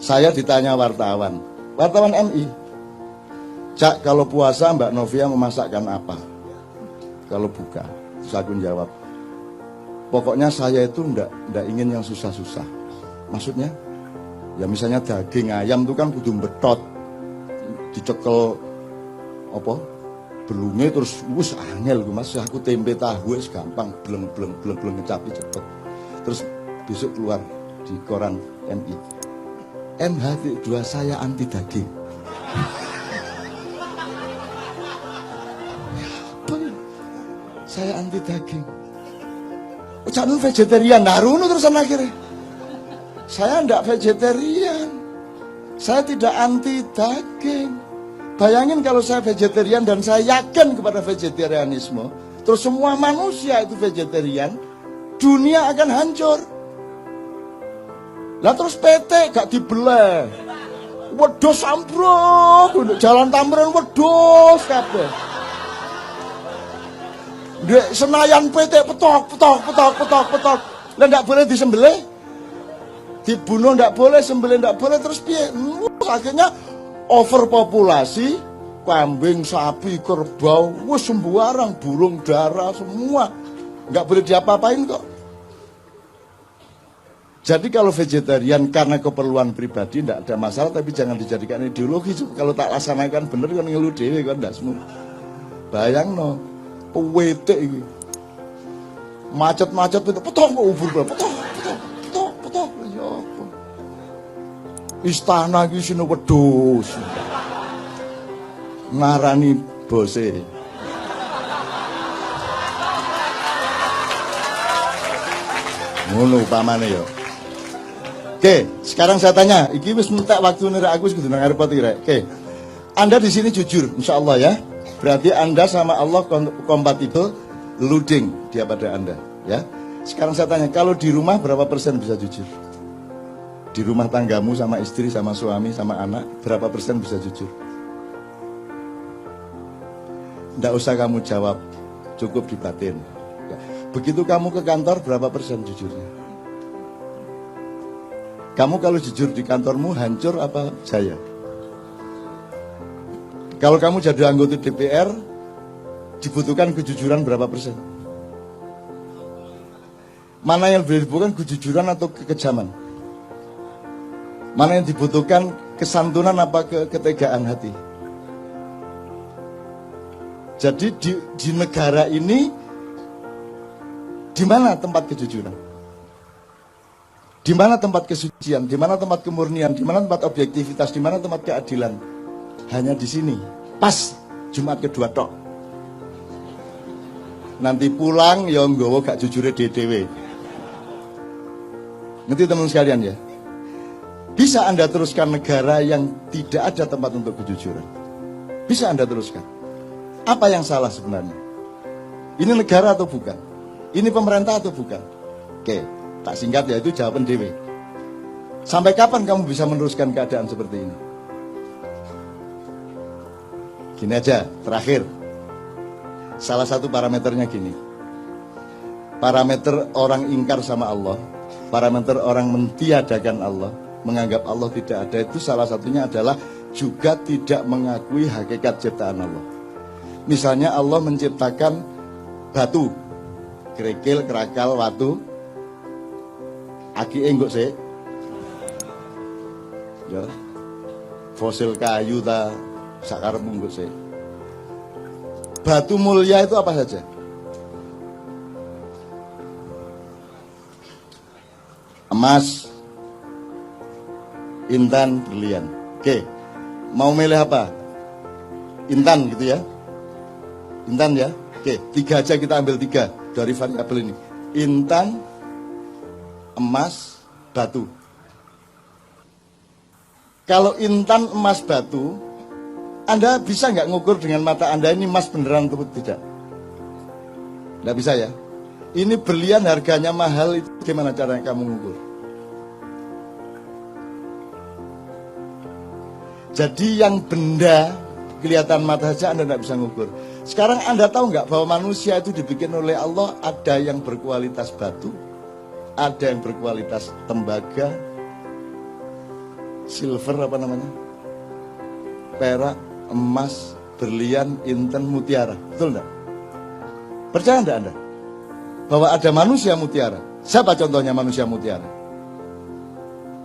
Saya ditanya wartawan MI, Cak, kalau puasa Mbak Novia memasakkan apa kalau buka? Terus aku jawab, pokoknya saya itu ndak ingin yang susah-susah. Maksudnya ya misalnya daging ayam itu kan kudu betot, dicekel apa belungnya, terus wus angel gue mas. Aku tempe tahu es gampang, belum ngecapi cepet. Terus besok keluar di koran MI, MH2 saya anti daging. Saya anti daging. Jangan vegetarian, naruno terus akhirnya. Saya enggak vegetarian. Saya tidak anti daging. Bayangin kalau saya vegetarian dan saya yakin kepada vegetarianisme, terus semua manusia itu vegetarian, dunia akan hancur. Lah terus PT gak dibelah. Wedhus ambruk, jalan Tamrin wedhus kabeh. Dek Senayan PT petok. Lah ndak boleh disembelih. Dibunuh ndak boleh, sembelih ndak boleh, terus piye? Akhirnya overpopulasi, kambing, sapi, kerbau, wis sembarang, burung dara semua. Nggak boleh diapa-apain kok. Jadi kalau vegetarian karena keperluan pribadi tidak ada masalah, tapi jangan dijadikan ideologi. Kalau tak laksanakan bener kan ngeluh dhewe kan ndak semua. Bayangno, pewete iki. Macet-macet itu petok ubur petok. Ya apa. Istana iki sine wedhus. Ngarani bose. Ngono upamane ya. Oke, sekarang saya tanya, iki wis entek waktu nira aku wis kudu nang ngarep rek. Oke. Anda di sini jujur, insyaallah ya. Berarti Anda sama Allah kompatibel, luding dia pada Anda, ya. Sekarang saya tanya, kalau di rumah berapa persen bisa jujur? Di rumah tanggamu sama istri, sama suami, sama anak, berapa persen bisa jujur? Nggak usah kamu jawab, cukup di batin. Begitu kamu ke kantor, berapa persen jujurnya? Kamu kalau jujur di kantormu hancur apa jaya? Kalau kamu jadi anggota DPR, dibutuhkan kejujuran berapa persen? Mana yang lebih dibutuhkan, kejujuran atau kekejaman? Mana yang dibutuhkan, kesantunan apa ketegaan hati? Jadi di negara ini, di mana tempat kejujuran? Di mana tempat kesucian? Di mana tempat kemurnian? Di mana tempat objektivitas? Di mana tempat keadilan? Hanya di sini. Pas Jumat kedua tok. Nanti pulang ya nggawa gak jujure dhewe. Ngerti teman sekalian ya? Bisa Anda teruskan negara yang tidak ada tempat untuk kejujuran? Bisa Anda teruskan? Apa yang salah sebenarnya? Ini negara atau bukan? Ini pemerintah atau bukan? Oke, tak singkat ya, itu jawaban dewe. Sampai kapan kamu bisa meneruskan keadaan seperti ini? Gini aja, terakhir. Salah satu parameternya gini. Parameter orang ingkar sama Allah, parameter orang mentiadakan Allah, menganggap Allah tidak ada, itu salah satunya adalah juga tidak mengakui hakikat ciptaan Allah. Misalnya Allah menciptakan batu, kerikil, kerakal, watu, aki enggak sih? Ya, fosil kayu ta sakarepmu enggak sih? Batu mulia itu apa saja? Emas, intan, berlian. Oke, mau milih apa? Intan gitu ya? Intan ya? Oke, 3 aja, kita ambil 3 dari variabel ini. Intan, emas, batu. Kalau intan, emas, batu, Anda bisa nggak ngukur dengan mata Anda ini emas beneran atau tidak? Nggak bisa ya? Ini berlian harganya mahal, itu gimana caranya kamu ngukur? Jadi yang benda kelihatan mata saja Anda nggak bisa ngukur. Sekarang Anda tahu nggak bahwa manusia itu dibikin oleh Allah, ada yang berkualitas batu, ada yang berkualitas tembaga, silver apa namanya, perak, emas, berlian, inten, mutiara. Betul enggak? Percaya enggak Anda bahwa ada manusia mutiara? Siapa contohnya manusia mutiara?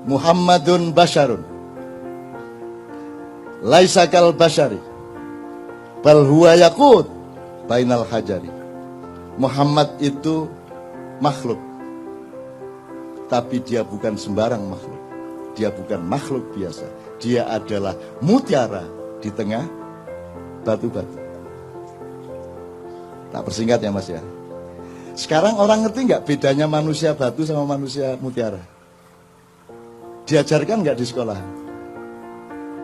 Muhammadun basyarun laisa kal basyari bal huwa yaqut bainal hajari. Muhammad itu makhluk, tapi dia bukan sembarang makhluk. Dia bukan makhluk biasa. Dia adalah mutiara di tengah batu-batu. Tak persingkat ya Mas ya. Sekarang orang ngerti nggak bedanya manusia batu sama manusia mutiara? Diajarkan nggak di sekolah?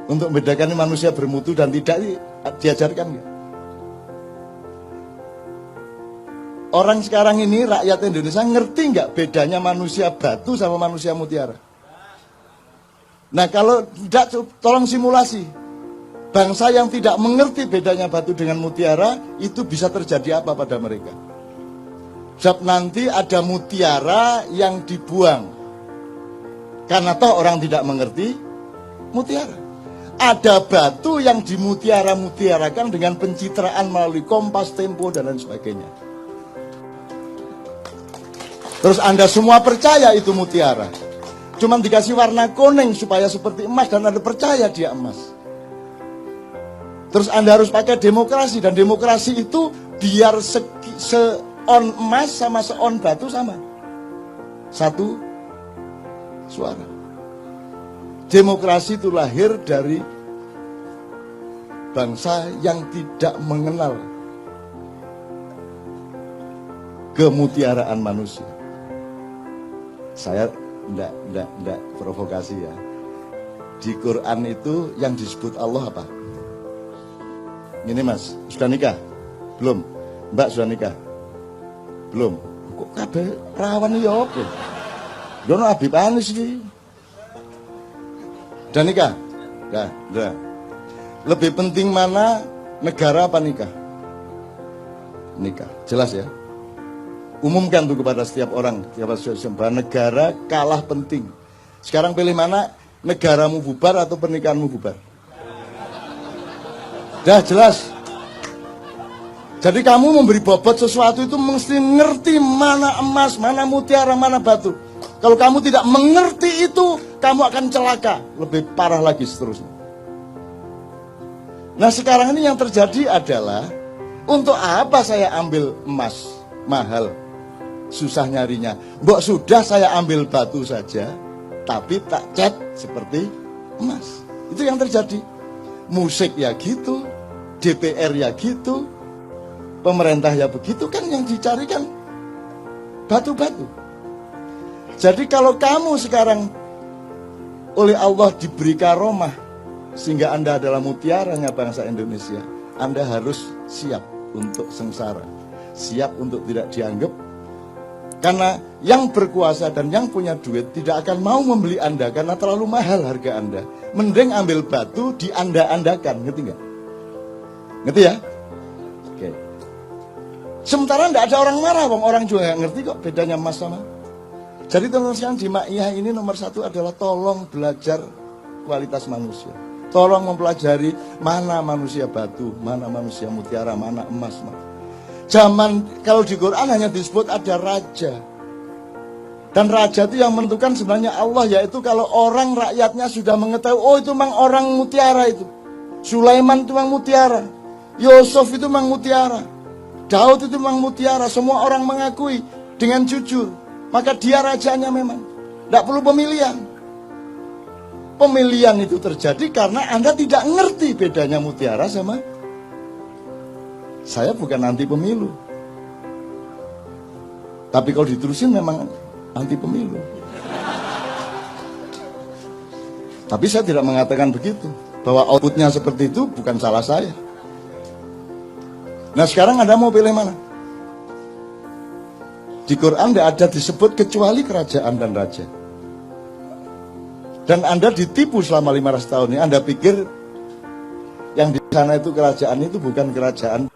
Untuk membedakan manusia bermutu dan tidak, diajarkan nggak? Orang sekarang ini, rakyat Indonesia, ngerti nggak bedanya manusia batu sama manusia mutiara? Nah kalau tidak, tolong simulasi. Bangsa yang tidak mengerti bedanya batu dengan mutiara, itu bisa terjadi apa pada mereka? Sebab nanti ada mutiara yang dibuang. Karena toh orang tidak mengerti mutiara. Ada batu yang dimutiara-mutiarakan dengan pencitraan melalui Kompas, Tempo, dan lain sebagainya. Terus Anda semua percaya itu mutiara. Cuman dikasih warna kuning supaya seperti emas dan Anda percaya dia emas. Terus Anda harus pakai demokrasi, dan demokrasi itu biar seon emas sama seon batu sama. Satu suara. Demokrasi itu lahir dari bangsa yang tidak mengenal kemutiaraan manusia. Saya enggak provokasi ya. Di Quran itu yang disebut Allah apa? Ini Mas, sudah nikah? Belum? Mbak sudah nikah? Belum? Kok kabeh perawan ya apa? Dono Habib Anis iki. Udah nikah? Udah. Lebih penting mana, negara apa nikah? Nikah, jelas ya. Umumkan tuh kepada setiap orang, bahwa negara kalah penting. Sekarang pilih mana, negaramu bubar atau pernikahanmu bubar? Dah jelas. Jadi kamu memberi bobot sesuatu itu mesti ngerti mana emas, mana mutiara, mana batu. Kalau kamu tidak mengerti itu, kamu akan celaka. Lebih parah lagi seterusnya. Nah sekarang ini yang terjadi adalah, untuk apa saya ambil emas mahal, susah nyarinya. Mbok sudah saya ambil batu saja, tapi tak cat seperti emas. Itu yang terjadi. Musik ya gitu, DPR ya gitu, pemerintah ya begitu, kan yang dicarikan batu-batu. Jadi kalau kamu sekarang oleh Allah diberi karomah sehingga Anda adalah mutiaranya bangsa Indonesia, Anda harus siap untuk sengsara, siap untuk tidak dianggap. Karena yang berkuasa dan yang punya duit tidak akan mau membeli Anda karena terlalu mahal harga Anda. Mending ambil batu dianda-andakan, ngerti nggak? Ngerti ya? Oke. Sementara tidak ada orang marah, orang juga nggak ngerti kok bedanya emas sama. Jadi teman-teman di Ma'iyah ini nomor satu adalah tolong belajar kualitas manusia. Tolong mempelajari mana manusia batu, mana manusia mutiara, mana emas. Zaman kalau di Quran hanya disebut ada raja. Dan raja itu yang menentukan sebenarnya Allah, yaitu kalau orang rakyatnya sudah mengetahui, oh itu memang orang mutiara itu. Sulaiman itu memang mutiara. Yusuf itu memang mutiara. Daud itu memang mutiara. Semua orang mengakui dengan jujur. Maka dia rajanya memang. Tidak perlu pemilihan. Pemilihan itu terjadi karena Anda tidak ngerti bedanya mutiara sama. Saya bukan anti pemilu. Tapi kalau diterusin memang anti pemilu. Tapi saya tidak mengatakan begitu. Bahwa outputnya seperti itu bukan salah saya. Nah sekarang Anda mau pilih mana? Di Quran tidak ada disebut kecuali kerajaan dan raja. Dan Anda ditipu selama 500 tahun ini. Anda pikir yang di sana itu kerajaan itu bukan kerajaan